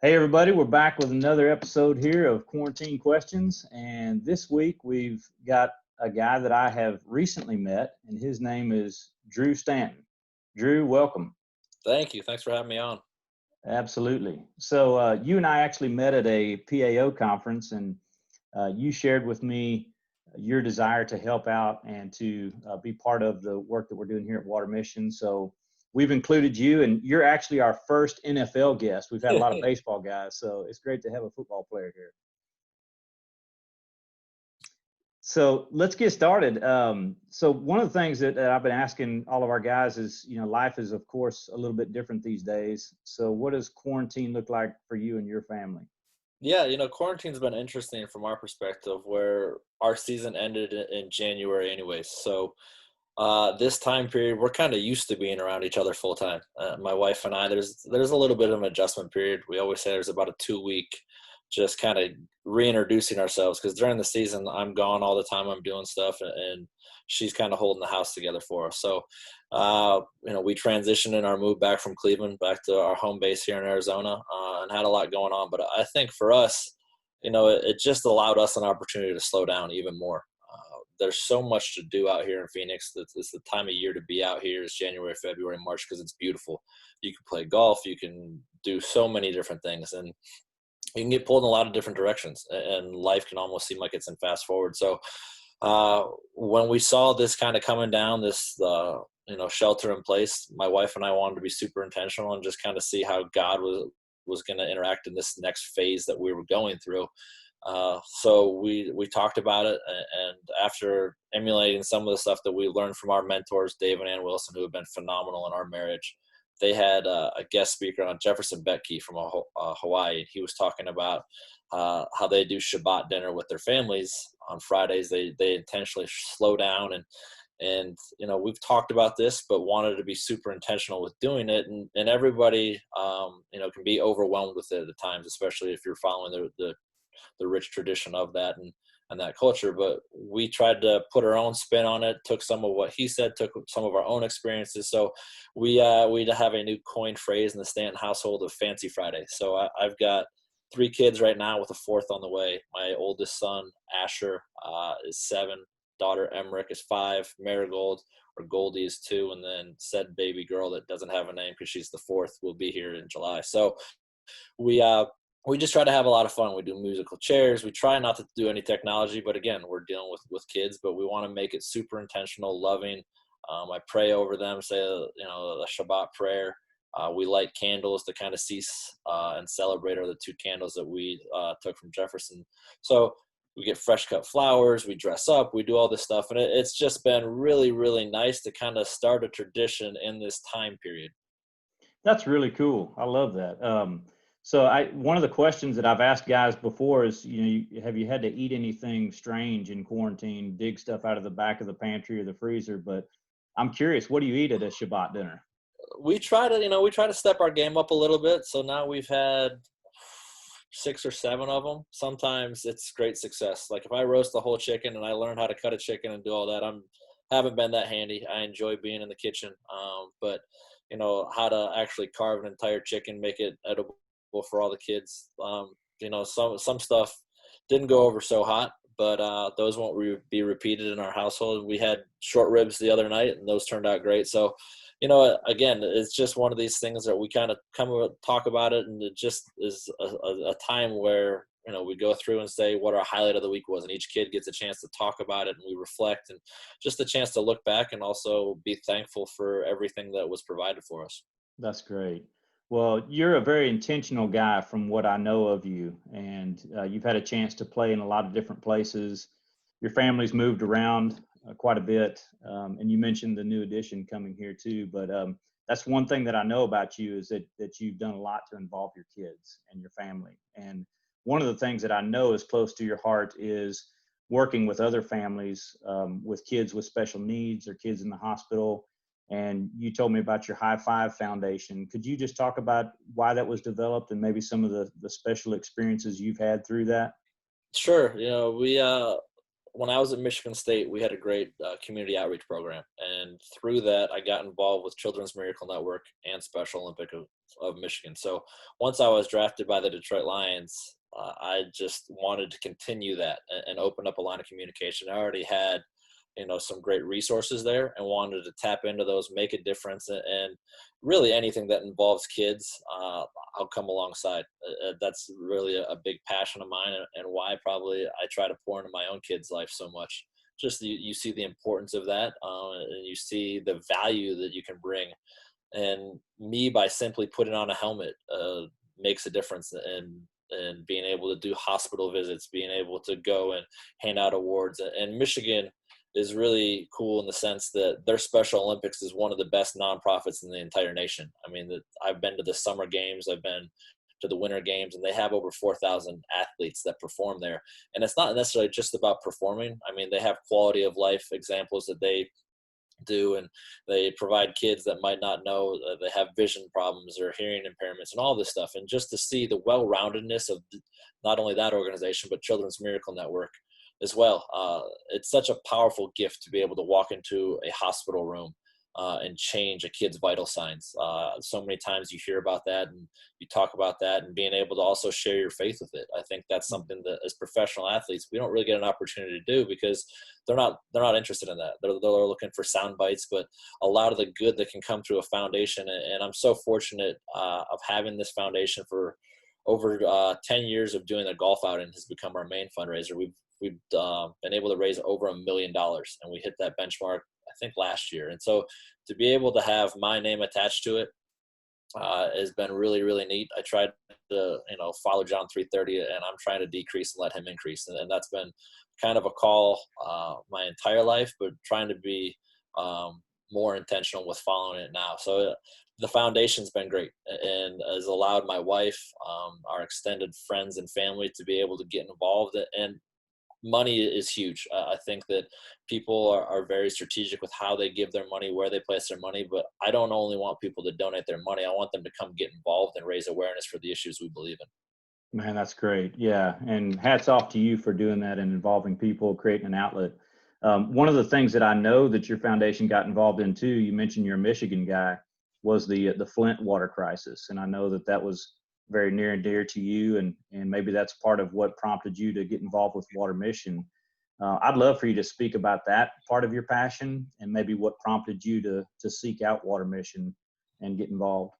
Hey everybody, we're back with another episode here of Quarantine Questions, and this week we've got a guy that I have recently met, and his name is Drew Stanton. Drew, welcome. Thank you. Thanks for having me on. Absolutely. So you and I actually met at a PAO conference, and you shared with me your desire to help out and to be part of the work that we're doing here at Water Mission. So we've included you, and you're actually our first NFL guest. We've had a lot of baseball guys, so it's great to have a football player here. So let's get started. So one of the things that I've been asking all of our guys is, life is, of course, a little bit different these days. So what does quarantine look like for you and your family? Yeah, quarantine's been interesting from our perspective, where our season ended in January anyways. So this time period, we're kind of used to being around each other full time. My wife and I, there's a little bit of an adjustment period. We always say there's about a 2-week just kind of reintroducing ourselves, because during the season I'm gone all the time. I'm doing stuff, and she's kind of holding the house together for us. So we transitioned in our move back from Cleveland back to our home base here in Arizona, and had a lot going on. But I think for us, it just allowed us an opportunity to slow down even more. There's so much to do out here in Phoenix. It's the time of year to be out here. It's January, February, March, because it's beautiful. You can play golf. You can do so many different things, and you can get pulled in a lot of different directions, and life can almost seem like it's in fast forward. So when we saw this kind of coming down, this shelter in place, my wife and I wanted to be super intentional and just kind of see how God was going to interact in this next phase that we were going through. So we talked about it, and after emulating some of the stuff that we learned from our mentors, Dave and Ann Wilson, who have been phenomenal in our marriage, they had a guest speaker on Jefferson Betke from Hawaii. He was talking about how they do Shabbat dinner with their families on Fridays. They intentionally slow down, and we've talked about this, but wanted to be super intentional with doing it. And everybody can be overwhelmed with it at times, especially if you're following the rich tradition of that and that culture. But we tried to put our own spin on it, took some of what he said, took some of our own experiences. So we have a new coined phrase in the Stanton household of Fancy Friday. So I've got 3 kids right now with a 4th on the way. My oldest son, Asher, is 7. Daughter, Emmerich, is 5. Marigold, or Goldie, is 2. And then said baby girl that doesn't have a name because she's the 4th will be here in July. So we just try to have a lot of fun. We do musical chairs. We try not to do any technology, but again, we're dealing with kids, but we want to make it super intentional, loving. I pray over them, say, the Shabbat prayer. We light candles to kind of cease and celebrate, are the 2 candles that we took from Jefferson. So we get fresh cut flowers, we dress up, we do all this stuff. And it's just been really, really nice to kind of start a tradition in this time period. That's really cool. I love that. So one of the questions that I've asked guys before is, have you had to eat anything strange in quarantine, dig stuff out of the back of the pantry or the freezer? But I'm curious, what do you eat at a Shabbat dinner? We try to step our game up a little bit. So now we've had 6 or 7 of them. Sometimes it's great success. Like if I roast the whole chicken and I learn how to cut a chicken and do all that, haven't been that handy. I enjoy being in the kitchen. But how to actually carve an entire chicken, make it edible for all the kids. Some stuff didn't go over so hot, but those won't be repeated in our household. We had short ribs the other night, and those turned out great. So, again, it's just one of these things that we kind of talk about it, and it just is a time where we go through and say what our highlight of the week was, and each kid gets a chance to talk about it, and we reflect, and just a chance to look back and also be thankful for everything that was provided for us. That's great. Well, you're a very intentional guy from what I know of you, and you've had a chance to play in a lot of different places. Your family's moved around quite a bit, and you mentioned the new addition coming here too. But that's one thing that I know about you is that you've done a lot to involve your kids and your family. And one of the things that I know is close to your heart is working with other families with kids with special needs or kids in the hospital. And you told me about your High Five Foundation. Could you just talk about why that was developed and maybe some of the special experiences you've had through that? Sure. when I was at Michigan State, we had a great community outreach program. And through that, I got involved with Children's Miracle Network and Special Olympic of Michigan. So once I was drafted by the Detroit Lions, I just wanted to continue that and open up a line of communication. I already had, some great resources there and wanted to tap into those, make a difference. And really anything that involves kids, I'll come alongside. That's really a big passion of mine, and why probably I try to pour into my own kids' life so much. Just you see the importance of that, and you see the value that you can bring. And me, by simply putting on a helmet, makes a difference in being able to do hospital visits, being able to go and hand out awards. And Michigan is really cool in the sense that their Special Olympics is one of the best nonprofits in the entire nation. I mean, I've been to the summer games, I've been to the winter games, and they have over 4,000 athletes that perform there. And it's not necessarily just about performing. I mean, they have quality of life examples that they do, and they provide kids that might not know they have vision problems or hearing impairments and all this stuff. And just to see the well-roundedness of not only that organization, but Children's Miracle Network as well. It's such a powerful gift to be able to walk into a hospital room and change a kid's vital signs. So many times you hear about that and you talk about that, and being able to also share your faith with it. I think that's something that as professional athletes, we don't really get an opportunity to do, because they're not interested in that. They're looking for sound bites, but a lot of the good that can come through a foundation. And I'm so fortunate of having this foundation for over 10 years of doing a golf outing has become our main fundraiser. We've been able to raise over $1 million, and we hit that benchmark, I think, last year. And so to be able to have my name attached to it has been really, really neat. I tried to, follow John 3:30, and I'm trying to decrease and let him increase. And that's been kind of a call my entire life, but trying to be more intentional with following it now. So the foundation's been great and has allowed my wife, our extended friends and family to be able to get involved. And money is huge. I think that people are very strategic with how they give their money, where they place their money, but I don't only want people to donate their money. I want them to come get involved and raise awareness for the issues we believe in. Man, that's great. Yeah. And hats off to you for doing that and involving people, creating an outlet. One of the things that I know that your foundation got involved in too, you mentioned you're a Michigan guy, was the Flint water crisis. And I know that was very near and dear to you, and maybe that's part of what prompted you to get involved with Water Mission. I'd love for you to speak about that part of your passion, and maybe what prompted you to seek out Water Mission and get involved.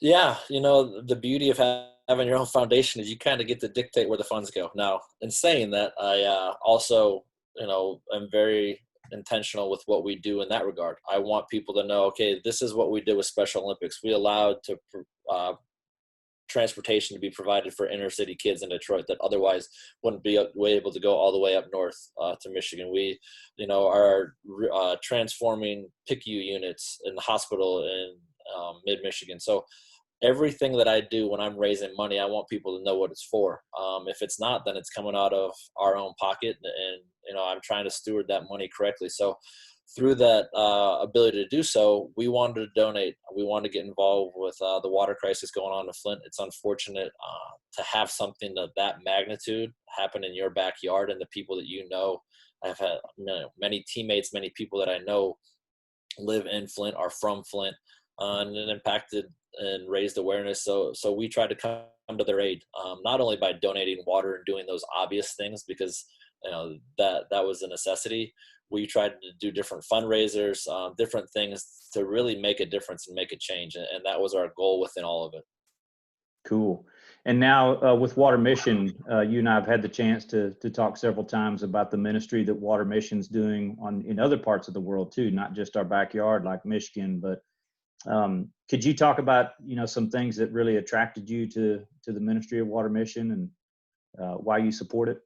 Yeah, the beauty of having your own foundation is you kind of get to dictate where the funds go. Now, in saying that, I also, am very intentional with what we do in that regard. I want people to know, okay, this is what we did with Special Olympics. We allowed to transportation to be provided for inner city kids in Detroit that otherwise wouldn't be able to go all the way up north to Michigan. We, are transforming PICU units in the hospital in mid-Michigan. So everything that I do when I'm raising money, I want people to know what it's for. If it's not, then it's coming out of our own pocket, and I'm trying to steward that money correctly. So through that ability to do so, we wanted to donate. We wanted to get involved with the water crisis going on in Flint. It's unfortunate to have something of that magnitude happen in your backyard, and the people that I've had many teammates, many people that I know live in Flint, are from Flint, and it impacted and raised awareness. So we tried to come to their aid, not only by donating water and doing those obvious things, because that was a necessity. We tried to do different fundraisers, different things to really make a difference and make a change. And that was our goal within all of it. Cool. And now with Water Mission, you and I have had the chance to talk several times about the ministry that Water Mission's doing in other parts of the world too, not just our backyard like Michigan. But could you talk about, some things that really attracted you to the ministry of Water Mission and why you support it?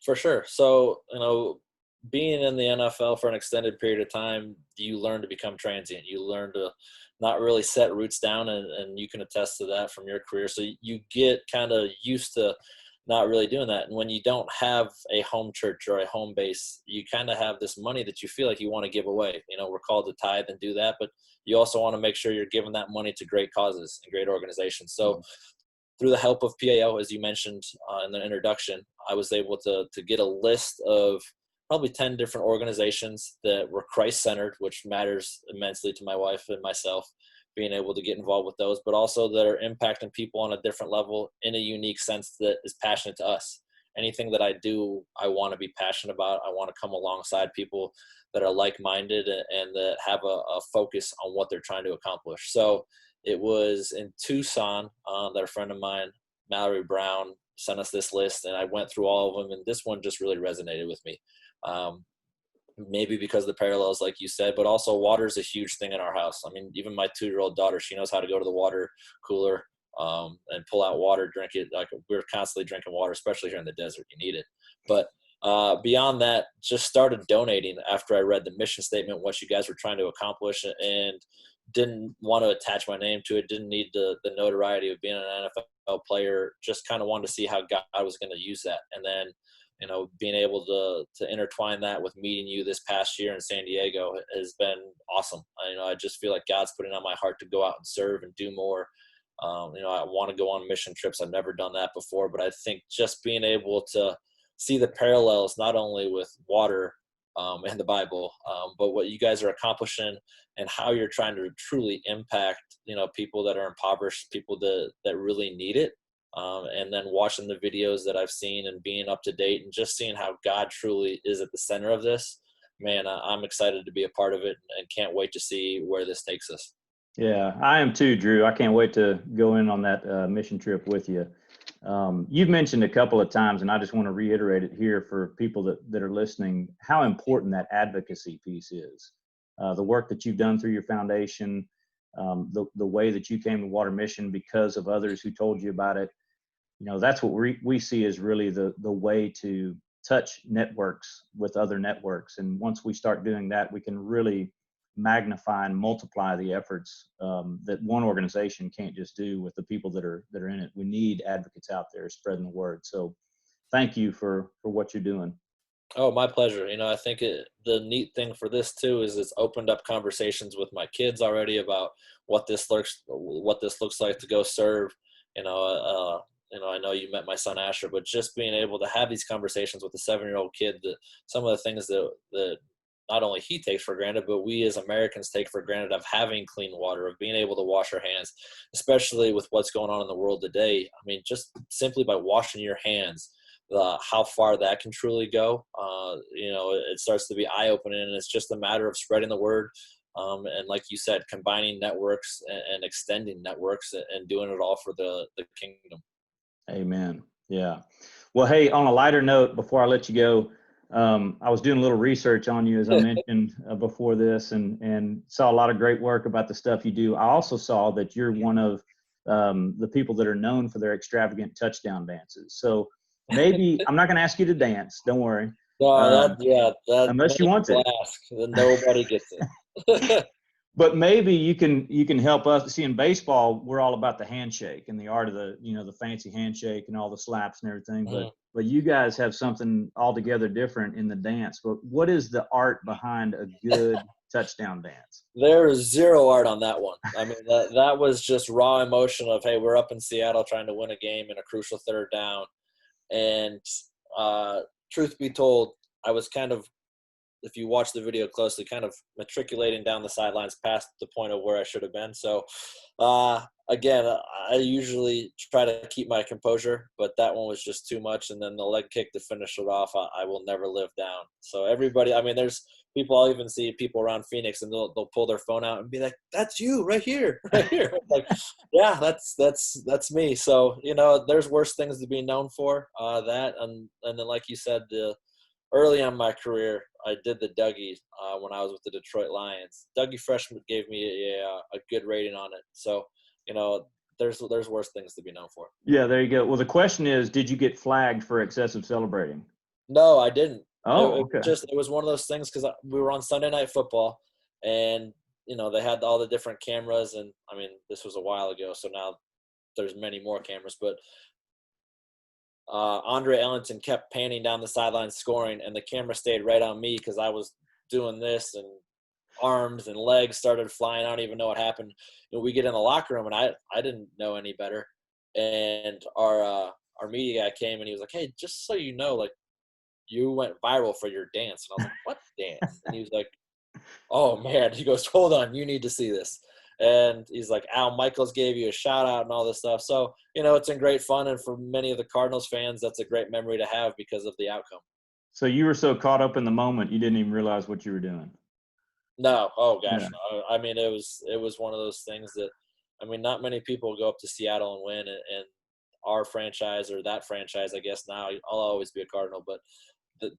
For sure. So, being in the NFL for an extended period of time, you learn to become transient. You learn to not really set roots down, and you can attest to that from your career. So you get kind of used to not really doing that. And when you don't have a home church or a home base, you kind of have this money that you feel like you want to give away. We're called to tithe and do that, but you also want to make sure you're giving that money to great causes and great organizations. So through the help of PAO, as you mentioned in the introduction, I was able to get a list of probably 10 different organizations that were Christ-centered, which matters immensely to my wife and myself, being able to get involved with those, but also that are impacting people on a different level in a unique sense that is passionate to us. Anything that I do, I want to be passionate about. I want to come alongside people that are like-minded and that have a focus on what they're trying to accomplish. So it was in Tucson that a friend of mine, Mallory Brown, sent us this list, and I went through all of them, and this one just really resonated with me. Maybe because of the parallels, like you said, but also water is a huge thing in our house. I mean, even my 2-year-old daughter, she knows how to go to the water cooler and pull out water, drink it. Like, we're constantly drinking water, especially here in the desert. You need it. But beyond that, just started donating after I read the mission statement, what you guys were trying to accomplish, and didn't want to attach my name to it. Didn't need the notoriety of being an NFL player. Just kind of wanted to see how God was going to use that. And then, being able to intertwine that with meeting you this past year in San Diego has been awesome. I just feel like God's putting on my heart to go out and serve and do more. I want to go on mission trips. I've never done that before, but I think just being able to see the parallels, not only with water and the Bible, but what you guys are accomplishing and how you're trying to truly impact, people that are impoverished, people that really need it. And then watching the videos that I've seen and being up to date and just seeing how God truly is at the center of this, man, I'm excited to be a part of it and can't wait to see where this takes us. Yeah, I am too, Drew. I can't wait to go in on that mission trip with you. You've mentioned a couple of times, and I just want to reiterate it here for people that are listening, how important that advocacy piece is. The work that you've done through your foundation, the way that you came to Water Mission because of others who told you about it. That's what we see as really the way to touch networks with other networks. And once we start doing that, we can really magnify and multiply the efforts that one organization can't just do with the people that are in it. We need advocates out there spreading the word. So thank you for what you're doing. Oh, my pleasure. I think the neat thing for this too is it's opened up conversations with my kids already about what this looks like to go serve. I know you met my son Asher, but just being able to have these conversations with a 7-year-old kid, that some of the things that not only he takes for granted, but we as Americans take for granted, of having clean water, of being able to wash our hands, especially with what's going on in the world today. I mean, just simply by washing your hands, how far that can truly go. It starts to be eye-opening, and it's just a matter of spreading the word. And like you said, combining networks and extending networks and doing it all for the kingdom. Amen. Yeah. Well, hey, on a lighter note, before I let you go, I was doing a little research on you, as I mentioned before this, and saw a lot of great work about the stuff you do. I also saw that you're one of the people that are known for their extravagant touchdown dances. So maybe I'm not going to ask you to dance. Don't worry. No, unless you want to. Nobody gets it. But maybe you can help us. See, in baseball, we're all about the handshake and the art of the fancy handshake and all the slaps and everything. But you guys have something altogether different in the dance. But what is the art behind a good touchdown dance? There is zero art on that one. I mean, that was just raw emotion of, hey, we're up in Seattle trying to win a game in a crucial third down. And truth be told, I was kind of, if you watch the video closely, kind of matriculating down the sidelines past the point of where I should have been. So, again, I usually try to keep my composure, but that one was just too much. And then the leg kick to finish it off, I will never live down. So everybody, I mean, there's people, I'll even see people around Phoenix, and they'll pull their phone out and be like, "That's you right here, right here." Like, yeah, that's me. So, there's worse things to be known for, that. And then, like you said, early on in my career, I did the Dougie when I was with the Detroit Lions. Dougie Freshman gave me a good rating on it. So, there's worse things to be known for. Yeah, there you go. Well, the question is, did you get flagged for excessive celebrating? No, I didn't. Oh, okay. It was one of those things because we were on Sunday Night Football, and they had all the different cameras, and I mean, this was a while ago, so now there's many more cameras, but Andre Ellington kept panning down the sideline scoring, and the camera stayed right on me because I was doing this, and arms and legs started flying. I don't even know what happened. We get in the locker room, and I didn't know any better. and our media guy came and he was like, "Hey, just so you know, like you went viral for your dance." And I was like, "What dance?" And he was like, "Oh man," he goes, "Hold on, you need to see this." And he's like, "Al Michaels gave you a shout out and all this stuff." So, it's in great fun. And for many of the Cardinals fans, that's a great memory to have because of the outcome. So you were so caught up in the moment, you didn't even realize what you were doing. No, oh Yeah. gosh, no. I mean, it was one of those things that, I mean, not many people go up to Seattle and win, and our franchise or that franchise, I guess now I'll always be a Cardinal, but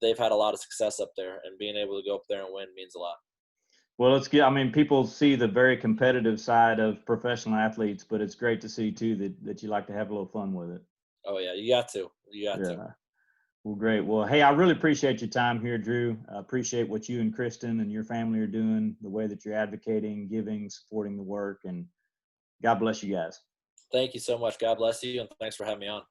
they've had a lot of success up there, and being able to go up there and win means a lot. Well, it's good. I mean, people see the very competitive side of professional athletes, but it's great to see too that you like to have a little fun with it. Oh yeah, you got to. Yeah. Well, great. Well, hey, I really appreciate your time here, Drew. I appreciate what you and Kristen and your family are doing, the way that you're advocating, giving, supporting the work, and God bless you guys. Thank you so much. God bless you, and thanks for having me on.